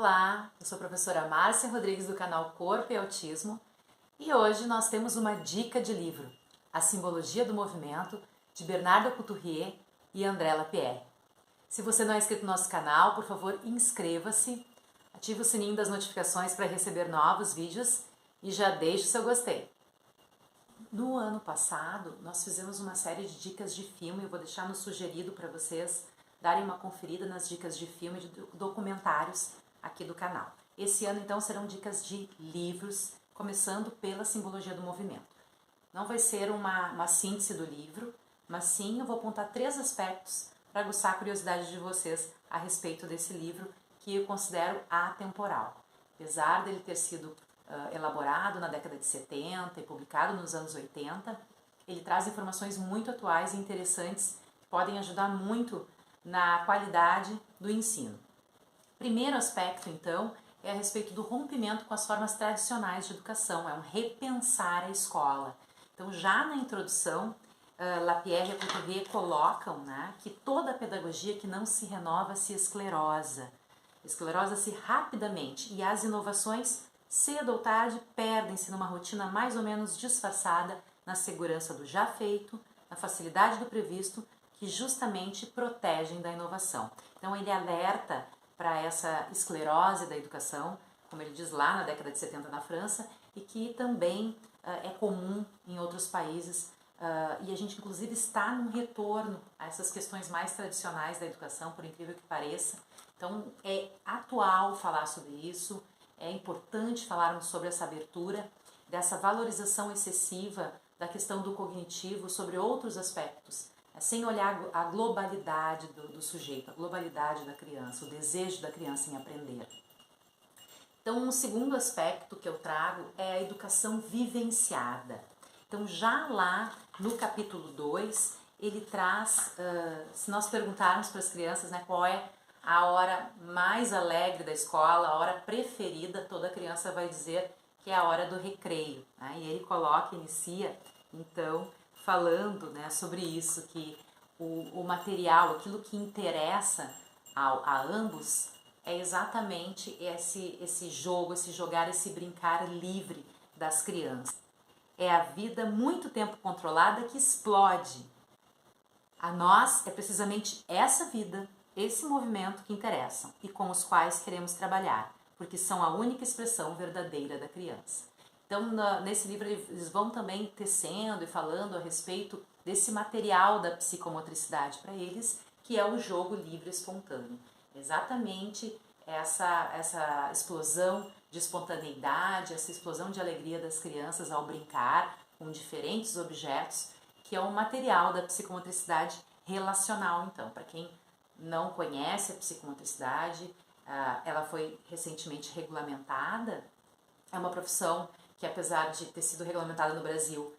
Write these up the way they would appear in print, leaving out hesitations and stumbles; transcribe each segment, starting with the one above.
Olá, eu sou a professora Márcia Rodrigues do canal Corpo e Autismo e hoje nós temos uma dica de livro, A Simbologia do Movimento, de Bernardo Couturier e André Lapierre. Se você não é inscrito no nosso canal, por favor, inscreva-se, ative o sininho das notificações para receber novos vídeos e já deixe o seu gostei. No ano passado, nós fizemos uma série de dicas de filme, eu vou deixar no sugerido para vocês darem uma conferida nas dicas de filme e de documentários aqui do canal. Esse ano, então, serão dicas de livros, começando pela Simbologia do Movimento. Não vai ser uma síntese do livro, mas sim eu vou apontar 3 aspectos para aguçar a curiosidade de vocês a respeito desse livro, que eu considero atemporal. Apesar dele ter sido elaborado na década de 70 e publicado nos anos 80, ele traz informações muito atuais e interessantes que podem ajudar muito na qualidade do ensino. Primeiro aspecto, então, é a respeito do rompimento com as formas tradicionais de educação, é um repensar a escola. Então, já na introdução, Lapierre e Couturier colocam, né, que toda a pedagogia que não se renova se esclerosa. Esclerosa-se rapidamente e as inovações, cedo ou tarde, perdem-se numa rotina mais ou menos disfarçada na segurança do já feito, na facilidade do previsto, que justamente protegem da inovação. Então, ele alerta para essa esclerose da educação, como ele diz lá na década de 70 na França, e que também é comum em outros países, e a gente inclusive está num retorno a essas questões mais tradicionais da educação, por incrível que pareça. Então é atual falar sobre isso, é importante falarmos sobre essa abertura, dessa valorização excessiva da questão do cognitivo sobre outros aspectos, sem olhar a globalidade do sujeito, a globalidade da criança, o desejo da criança em aprender. Então, um segundo aspecto que eu trago é a educação vivenciada. Então, já lá no capítulo 2, ele traz, se nós perguntarmos para as crianças, né, qual é a hora mais alegre da escola, a hora preferida, toda criança vai dizer que é a hora do recreio, né? E ele inicia, então, falando, né, sobre isso, que o material, aquilo que interessa a ambos é exatamente esse jogo, esse jogar, esse brincar livre das crianças. É a vida muito tempo controlada que explode. A nós é precisamente essa vida, esse movimento que interessam e com os quais queremos trabalhar, porque são a única expressão verdadeira da criança. Então, nesse livro, eles vão também tecendo e falando a respeito desse material da psicomotricidade para eles, que é o jogo livre e espontâneo. Exatamente essa explosão de espontaneidade, essa explosão de alegria das crianças ao brincar com diferentes objetos, que é o material da psicomotricidade relacional. Então, para quem não conhece a psicomotricidade, ela foi recentemente regulamentada, é uma profissão que, apesar de ter sido regulamentada no Brasil,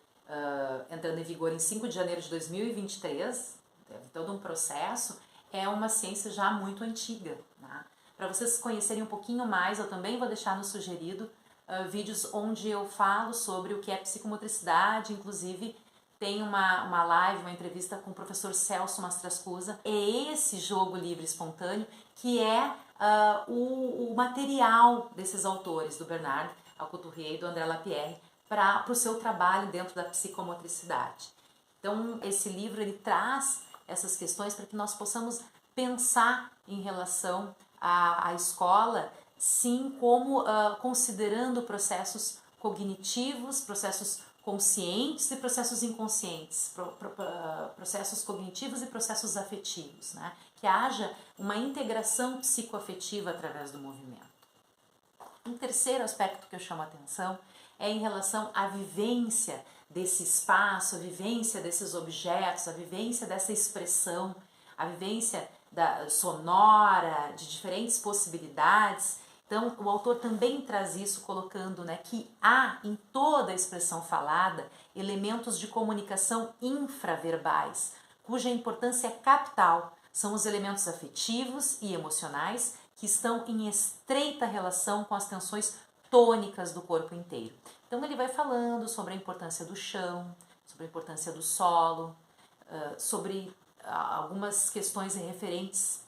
entrando em vigor em 5 de janeiro de 2023, teve todo um processo, é uma ciência já muito antiga, né? Para vocês conhecerem um pouquinho mais, eu também vou deixar no sugerido vídeos onde eu falo sobre o que é psicomotricidade, inclusive tem uma live, uma entrevista com o professor Celso Mastrascusa. É esse jogo livre e espontâneo que é o material desses autores, do Bernard Couturier e do André Lapierre, para o seu trabalho dentro da psicomotricidade. Então, esse livro ele traz essas questões para que nós possamos pensar em relação à escola, sim, como considerando processos cognitivos, processos conscientes e processos inconscientes, processos cognitivos e processos afetivos, né? Que haja uma integração psicoafetiva através do movimento. Um terceiro aspecto que eu chamo a atenção é em relação à vivência desse espaço, a vivência desses objetos, a vivência dessa expressão, a vivência sonora, de diferentes possibilidades. Então, o autor também traz isso colocando, né, que há em toda a expressão falada elementos de comunicação infraverbais, cuja importância é capital. São os elementos afetivos e emocionais que estão em estreita relação com as tensões tônicas do corpo inteiro. Então ele vai falando sobre a importância do chão, sobre a importância do solo, sobre algumas questões referentes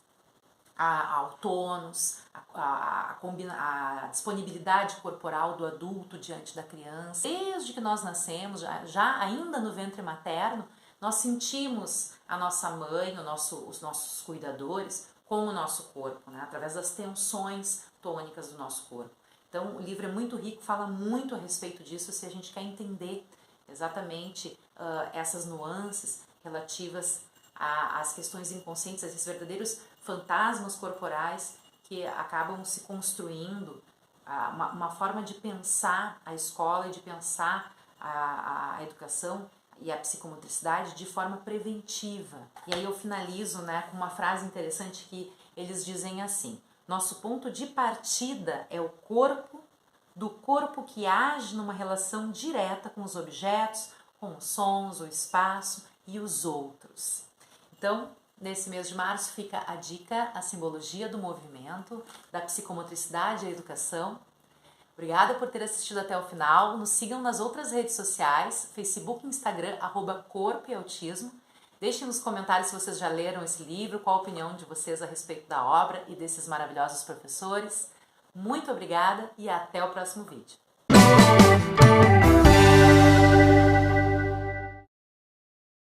ao tônus, a disponibilidade corporal do adulto diante da criança. Desde que nós nascemos, já ainda no ventre materno, nós sentimos a nossa mãe, os nossos cuidadores com o nosso corpo, né? Através das tensões tônicas do nosso corpo. Então o livro é muito rico, fala muito a respeito disso, se a gente quer entender exatamente essas nuances relativas às questões inconscientes, esses verdadeiros fantasmas corporais que acabam se construindo, uma forma de pensar a escola e de pensar a educação e a psicomotricidade de forma preventiva. E aí eu finalizo, né, com uma frase interessante que eles dizem assim: nosso ponto de partida é o corpo, do corpo que age numa relação direta com os objetos, com os sons, o espaço e os outros. Então, nesse mês de março fica a dica, a simbologia do movimento, da psicomotricidade e a educação. Obrigada por ter assistido até o final. Nos sigam nas outras redes sociais, Facebook e Instagram, @corpo e autismo. Deixem nos comentários se vocês já leram esse livro, qual a opinião de vocês a respeito da obra e desses maravilhosos professores. Muito obrigada e até o próximo vídeo.